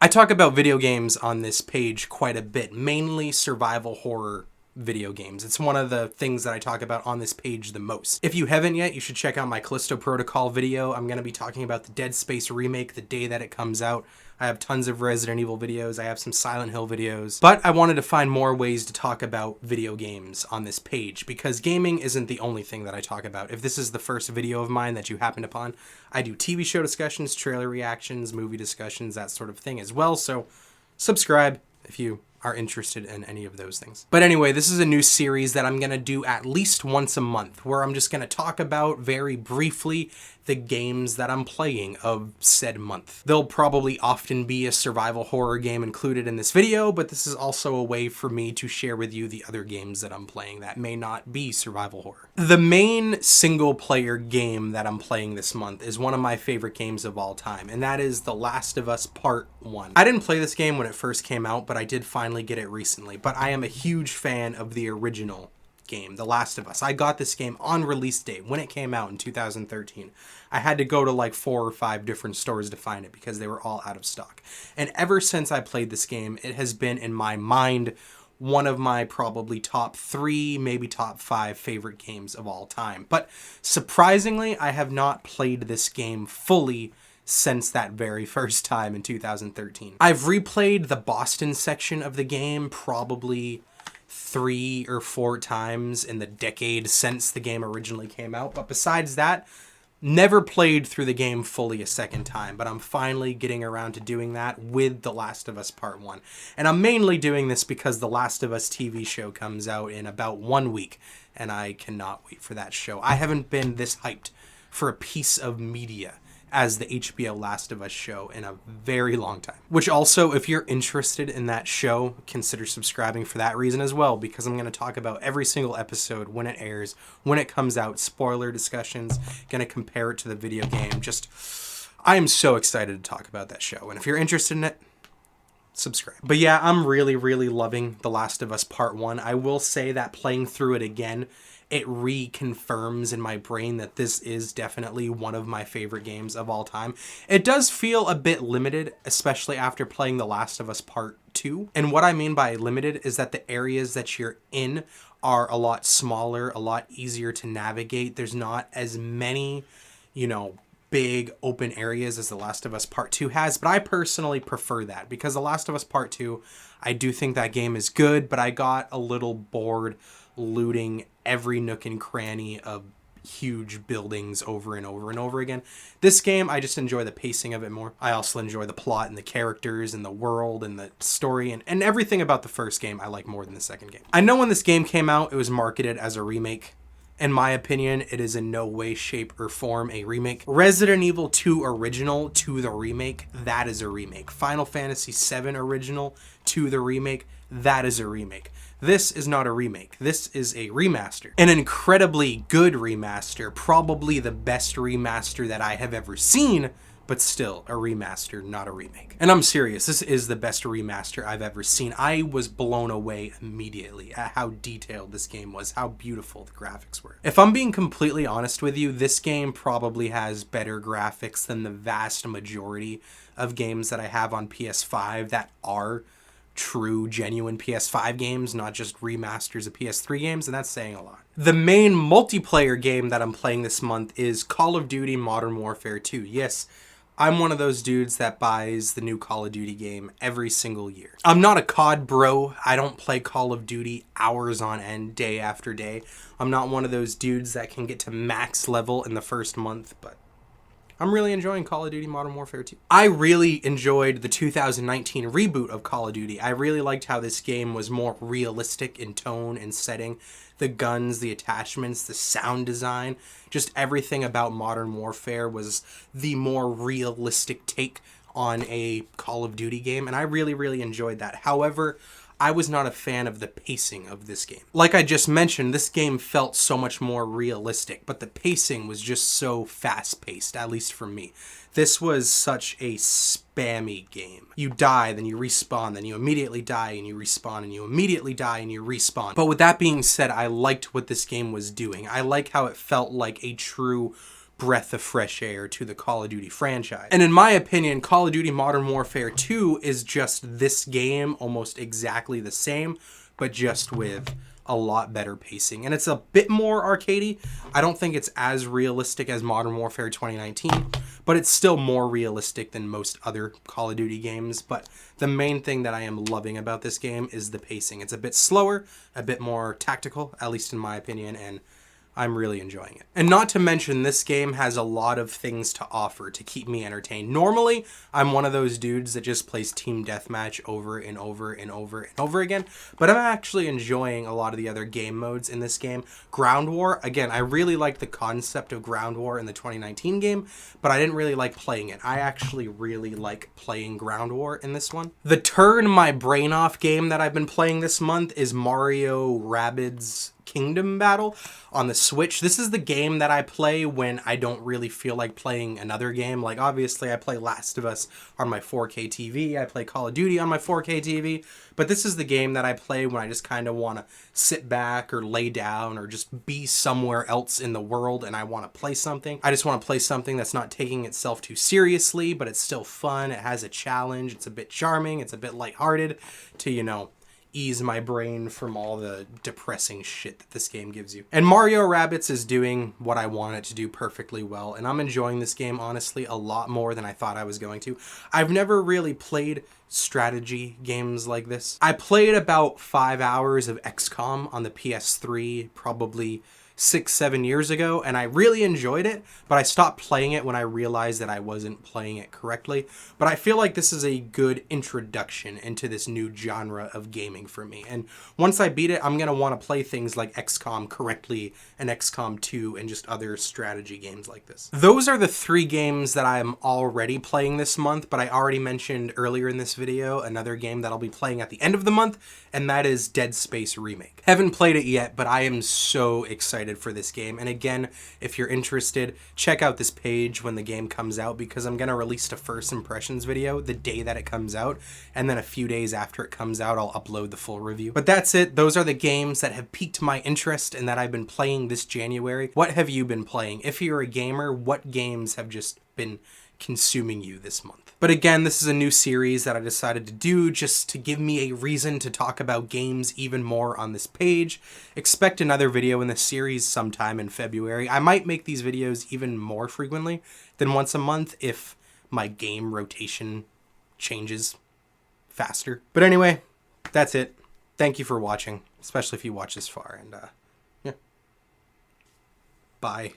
I talk about video games on this page quite a bit, mainly survival horror video games. It's one of the things that I talk about on this page the most. If you haven't yet, you should check out my Callisto Protocol video. I'm going to be talking about the Dead Space remake the day that it comes out. I have tons of Resident Evil videos. I have some Silent Hill videos. But I wanted to find more ways to talk about video games on this page because gaming isn't the only thing that I talk about. If this is the first video of mine that you happened upon, I do TV show discussions, trailer reactions, movie discussions, that sort of thing as well. So subscribe if you are interested in any of those things. But anyway, this is a new series that I'm going to do at least once a month where I'm just going to talk about very briefly the games that I'm playing of said month. There'll probably often be a survival horror game included in this video, but this is also a way for me to share with you the other games that I'm playing that may not be survival horror. The main single player game that I'm playing this month is one of my favorite games of all time, and that is The Last of Us Part 1. I didn't play this game when it first came out, but I did finally get it recently. But I am a huge fan of the original game, The Last of Us. I got this game on release date when it came out in 2013. I had to go to like 4 or 5 different stores to find it because they were all out of stock. And ever since I played this game, it has been in my mind one of my probably top 3, maybe top 5 favorite games of all time. But surprisingly, I have not played this game fully since that very first time in 2013. I've replayed the Boston section of the game probably 3 or 4 times in the decade since the game originally came out. But besides that, never played through the game fully a second time, but I'm finally getting around to doing that with The Last of Us Part 1. And I'm mainly doing this because The Last of Us TV show comes out in about 1 week, and I cannot wait for that show. I haven't been this hyped for a piece of media as the HBO Last of Us show in a very long time. Which also, if you're interested in that show, consider subscribing for that reason as well, because I'm going to talk about every single episode when it airs, when it comes out, spoiler discussions, going to compare it to the video game. Just, I am so excited to talk about that show. And if you're interested in it, subscribe. But yeah, I'm really, really loving The Last of Us Part 1. I will say that playing through it again, it reconfirms in my brain that this is definitely one of my favorite games of all time. It does feel a bit limited, especially after playing The Last of Us Part 2. And what I mean by limited is that the areas that you're in are a lot smaller, a lot easier to navigate. There's not as many, big open areas as The Last of Us Part 2 has, but I personally prefer that because The Last of Us Part 2, I do think that game is good, but I got a little bored looting every nook and cranny of huge buildings over and over and over again. This game, I just enjoy the pacing of it more. I also enjoy the plot and the characters and the world and the story and everything about the first game I like more than the second game. I know when this game came out, it was marketed as a remake. In my opinion, it is in no way, shape, or form a remake. Resident Evil 2 original to the remake, that is a remake. Final Fantasy VII original to the remake, that is a remake. This is not a remake. This is a remaster. An incredibly good remaster, probably the best remaster that I have ever seen, but still a remaster, not a remake. And I'm serious, this is the best remaster I've ever seen. I was blown away immediately at how detailed this game was, how beautiful the graphics were. If I'm being completely honest with you, this game probably has better graphics than the vast majority of games that I have on PS5 that are true, genuine PS5 games, not just remasters of PS3 games, and that's saying a lot. The main multiplayer game that I'm playing this month is Call of Duty Modern Warfare 2. Yes, I'm one of those dudes that buys the new Call of Duty game every single year. I'm not a COD bro. I don't play Call of Duty hours on end, day after day. I'm not one of those dudes that can get to max level in the first month, but I'm really enjoying Call of Duty Modern Warfare 2. I really enjoyed the 2019 reboot of Call of Duty. I really liked how this game was more realistic in tone and setting. The guns, the attachments, the sound design, just everything about Modern Warfare was the more realistic take on a Call of Duty game, and I really, really enjoyed that. However, I was not a fan of the pacing of this game. Like I just mentioned, this game felt so much more realistic, but the pacing was just so fast-paced, at least for me. This was such a spammy game. You die, then you respawn, then you immediately die, and you respawn, and you immediately die, and you respawn. But with that being said, I liked what this game was doing. I like how it felt like a true breath of fresh air to the Call of Duty franchise. And in my opinion, Call of Duty Modern Warfare 2 is just this game, almost exactly the same, but just with a lot better pacing. And it's a bit more arcadey. I don't think it's as realistic as Modern Warfare 2019, but it's still more realistic than most other Call of Duty games. But the main thing that I am loving about this game is the pacing. It's a bit slower, a bit more tactical, at least in my opinion, and I'm really enjoying it. And not to mention, this game has a lot of things to offer to keep me entertained. Normally, I'm one of those dudes that just plays Team Deathmatch over and over and over and over again, but I'm actually enjoying a lot of the other game modes in this game. Ground War, again, I really liked the concept of Ground War in the 2019 game, but I didn't really like playing it. I actually really like playing Ground War in this one. The turn my brain off game that I've been playing this month is Mario Rabbids Kingdom Battle on the Switch. This is the game that I play when I don't really feel like playing another game. Like, obviously I play Last of Us on my 4K TV, I play Call of Duty on my 4K TV, but this is the game that I play when I just kind of want to sit back or lay down or just be somewhere else in the world and I want to play something. I just want to play something that's not taking itself too seriously, but it's still fun. It has a challenge. It's a bit charming. It's a bit lighthearted to, you know, ease my brain from all the depressing shit that this game gives you. And Mario Rabbids is doing what I want it to do perfectly well, and I'm enjoying this game, honestly, a lot more than I thought I was going to. I've never really played strategy games like this. I played about 5 hours of XCOM on the PS3, probably 6-7 years ago, and I really enjoyed it, but I stopped playing it when I realized that I wasn't playing it correctly. But I feel like this is a good introduction into this new genre of gaming for me, and once I beat it, I'm gonna want to play things like XCOM correctly and XCOM 2 and just other strategy games like this. Those are the 3 games that I'm already playing this month, but I already mentioned earlier in this video another game that I'll be playing at the end of the month, and that is Dead Space Remake. Haven't played it yet, but I am so excited for this game. And again, if you're interested, check out this page when the game comes out, because I'm going to release a first impressions video the day that it comes out, and then a few days after it comes out, I'll upload the full review. But that's it. Those are the games that have piqued my interest and that I've been playing this January. What have you been playing? If you're a gamer, what games have just been consuming you this month? But again, this is a new series that I decided to do just to give me a reason to talk about games even more on this page. Expect another video in this series sometime in February. I might make these videos even more frequently than once a month if my game rotation changes faster. But anyway, that's it. Thank you for watching, especially if you watch this far, and yeah. Bye.